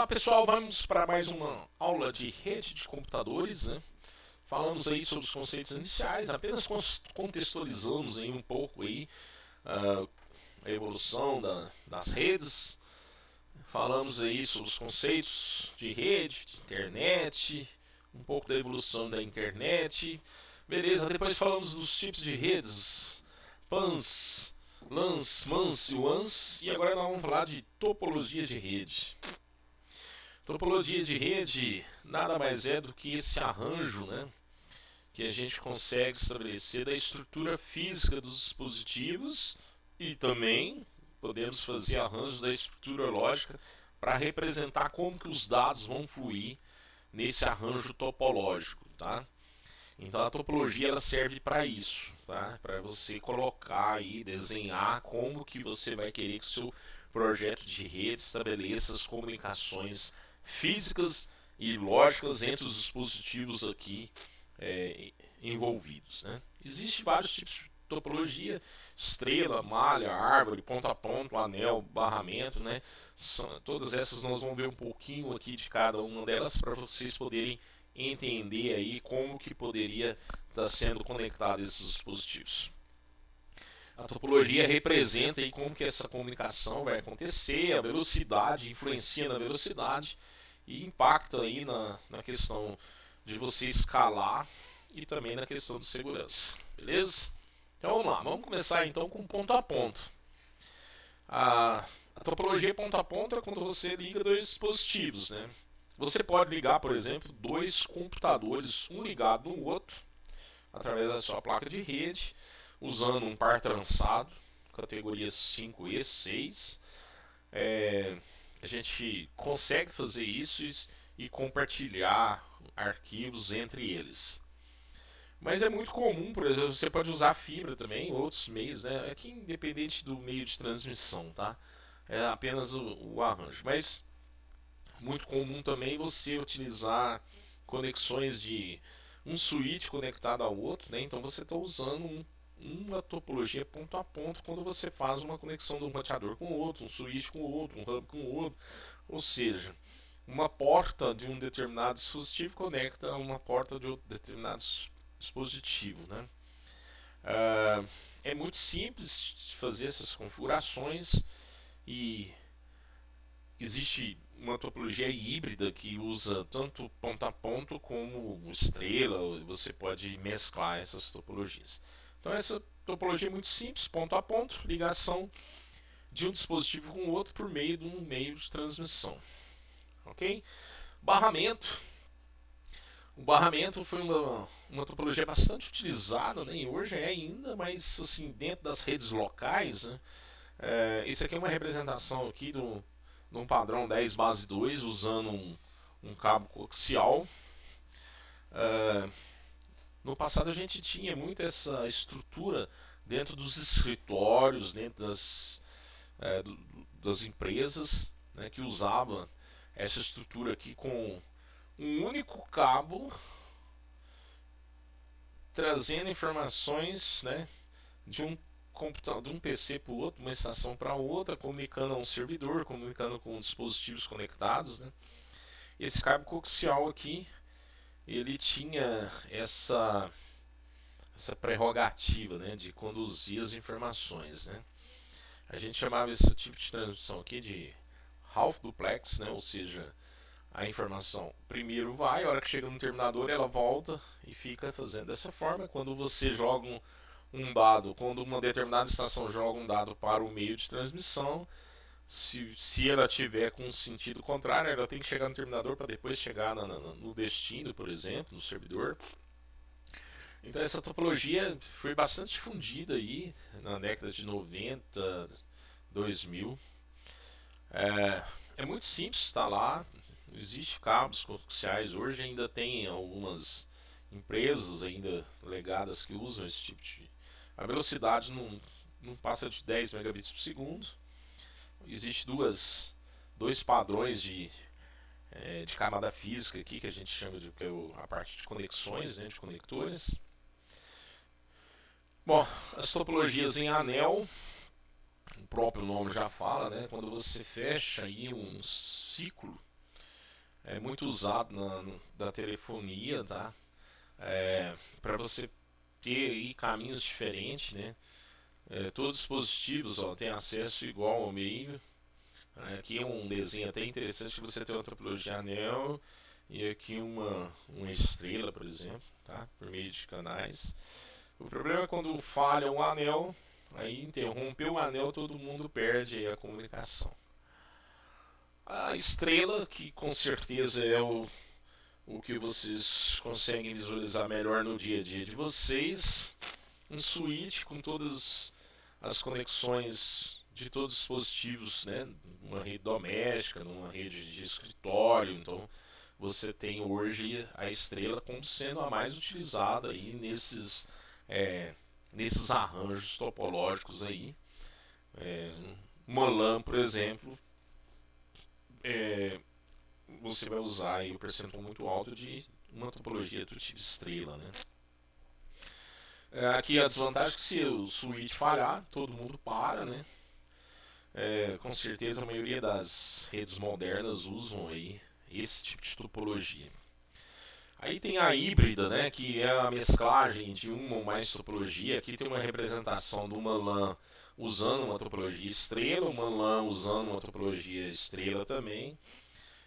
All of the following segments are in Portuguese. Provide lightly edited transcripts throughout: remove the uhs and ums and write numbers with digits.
Olá pessoal, vamos para mais uma aula de rede de computadores, né? Falamos aí sobre os conceitos iniciais, apenas contextualizamos aí um pouco aí a evolução das redes. Falamos aí sobre os conceitos de rede, de internet, um pouco da evolução da internet. Beleza, depois falamos dos tipos de redes, PANs, LANs, MANs e WANs. E agora nós vamos falar de topologia de rede. Topologia de rede nada mais é do que esse arranjo, né, que a gente consegue estabelecer da estrutura física dos dispositivos e também podemos fazer arranjos da estrutura lógica para representar como que os dados vão fluir nesse arranjo topológico, tá? Então a topologia ela serve para isso, tá? Para você colocar e desenhar como que você vai querer que o seu projeto de rede estabeleça as comunicações físicas e lógicas entre os dispositivos aqui envolvidos, né? Existem vários tipos de topologia: estrela, malha, árvore, ponto a ponto, anel, barramento, né? Todas essas nós vamos ver um pouquinho aqui de cada uma delas para vocês poderem entender aí como que poderia estar sendo conectado esses dispositivos. A topologia representa aí como que essa comunicação vai acontecer, a velocidade, influencia na velocidade e impacta aí na questão de você escalar e também na questão de segurança, beleza? Então vamos lá, vamos começar então com ponto a ponto. A topologia ponto a ponto é quando você liga dois dispositivos, né? Você pode ligar, por exemplo, dois computadores, um ligado no outro, através da sua placa de rede, usando um par trançado, categoria 5E, 6. A gente consegue fazer isso e compartilhar arquivos entre eles. Mas é muito comum, por exemplo, você pode usar fibra também, outros meios, né? Aqui independente do meio de transmissão, tá? É apenas o arranjo. Mas muito comum também você utilizar conexões de um switch conectado ao outro, né? Então você está usando uma topologia ponto a ponto quando você faz uma conexão de um roteador com o outro, um switch com o outro, um hub com o outro. Ou seja, uma porta de um determinado dispositivo conecta a uma porta de outro determinado dispositivo, né? É muito simples de fazer essas configurações e existe uma topologia híbrida que usa tanto ponto a ponto como estrela. Você pode mesclar essas topologias. Então essa topologia é muito simples, ponto a ponto, ligação de um dispositivo com o outro por meio de um meio de transmissão. Ok? Barramento. O barramento foi uma topologia bastante utilizada, né? E hoje é ainda, mas assim, dentro das redes locais, né? Isso aqui é uma representação aqui de um padrão 10 base 2 usando um cabo coaxial. No passado a gente tinha muito essa estrutura dentro dos escritórios, dentro das empresas, né, que usava essa estrutura aqui com um único cabo trazendo informações, né, de um computador, de um PC para o outro, uma estação para outra, comunicando a um servidor, comunicando com dispositivos conectados, né. Esse cabo coaxial aqui, ele tinha essa prerrogativa, né, de conduzir as informações, né. A gente chamava esse tipo de transmissão aqui de half duplex, né, ou seja, a informação primeiro vai, a hora que chega no terminador ela volta e fica fazendo dessa forma. Quando você joga um dado, quando uma determinada estação joga um dado para o meio de transmissão, se ela tiver com um sentido contrário, ela tem que chegar no terminador para depois chegar no destino, por exemplo, no servidor. Então essa topologia foi bastante difundida aí na década de 90, 2000. É muito simples instalar. Existem cabos coaxiais, hoje ainda tem algumas empresas ainda legadas que usam esse tipo de... A velocidade não passa de 10 megabits por segundo. Existem dois padrões de camada física aqui, que a gente chama de a parte de conexões, né, de conectores. Bom, as topologias em anel, o próprio nome já fala, né, quando você fecha aí um ciclo é muito usado da telefonia, tá? Para você ter aí caminhos diferentes, né? Todos os dispositivos, ó, têm acesso igual ao meio. Aqui é um desenho até interessante que você tem uma topologia anel e aqui uma estrela, por exemplo, tá? Por meio de canais. O problema é quando falha um anel, aí interrompeu o anel, todo mundo perde aí a comunicação. A estrela, que com certeza é o que vocês conseguem visualizar melhor no dia a dia de vocês, um switch com todas as conexões de todos os dispositivos, né? Uma rede doméstica, numa rede de escritório. Então você tem hoje a estrela como sendo a mais utilizada aí nesses arranjos topológicos aí. Uma LAN, por exemplo, você vai usar aí o percentual muito alto de uma topologia do tipo estrela, né? Aqui a desvantagem é que se o switch falhar, todo mundo para, né? Com certeza a maioria das redes modernas usam aí esse tipo de topologia. Aí tem a híbrida, né, que é a mesclagem de uma ou mais topologia. Aqui tem uma representação de uma LAN usando uma topologia estrela, uma LAN usando uma topologia estrela também.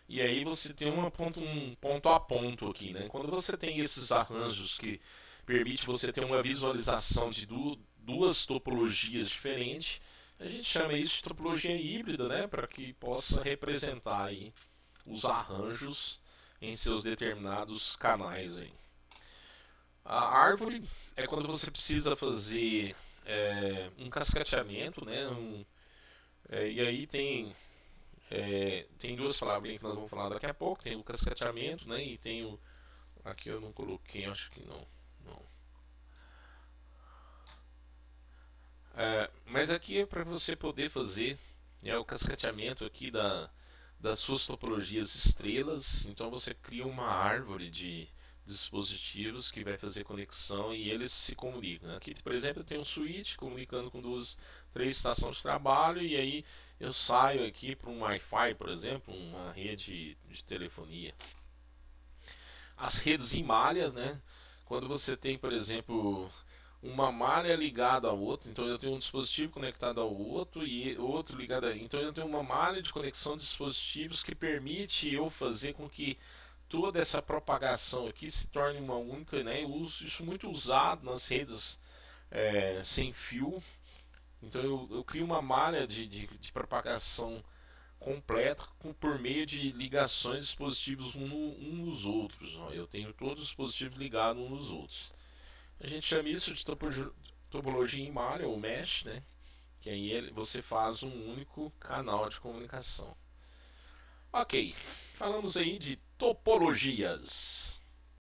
E aí você tem um ponto a ponto aqui, né? Quando você tem esses arranjos que permite você ter uma visualização de duas topologias diferentes, a gente chama isso de topologia híbrida, né? Para que possa representar aí os arranjos em seus determinados canais aí. A árvore é quando você precisa fazer um cascateamento, né? E aí tem duas palavrinhas que nós vamos falar daqui a pouco. Tem o cascateamento, né? E tem o... Aqui eu não coloquei, acho que não. Mas aqui é para você poder fazer, né, o cascateamento aqui das suas topologias estrelas. Então você cria uma árvore de dispositivos que vai fazer conexão e eles se comunicam. Aqui, por exemplo, eu tenho um switch comunicando com três estações de trabalho, e aí eu saio aqui para um Wi-Fi, por exemplo, uma rede de telefonia. As redes em malha, né? Quando você tem, por exemplo, uma malha ligada ao outro, então eu tenho um dispositivo conectado ao outro e outro ligado a... Então eu tenho uma malha de conexão de dispositivos que permite eu fazer com que toda essa propagação aqui se torne uma única, né? Eu uso isso muito usado nas redes sem fio. Então eu crio uma malha de propagação completa por meio de ligações de dispositivos um nos outros. Ó. Eu tenho todos os dispositivos ligados uns nos outros. A gente chama isso de topologia em malha ou mesh, né? Que aí você faz um único canal de comunicação. Ok, falamos aí de topologias.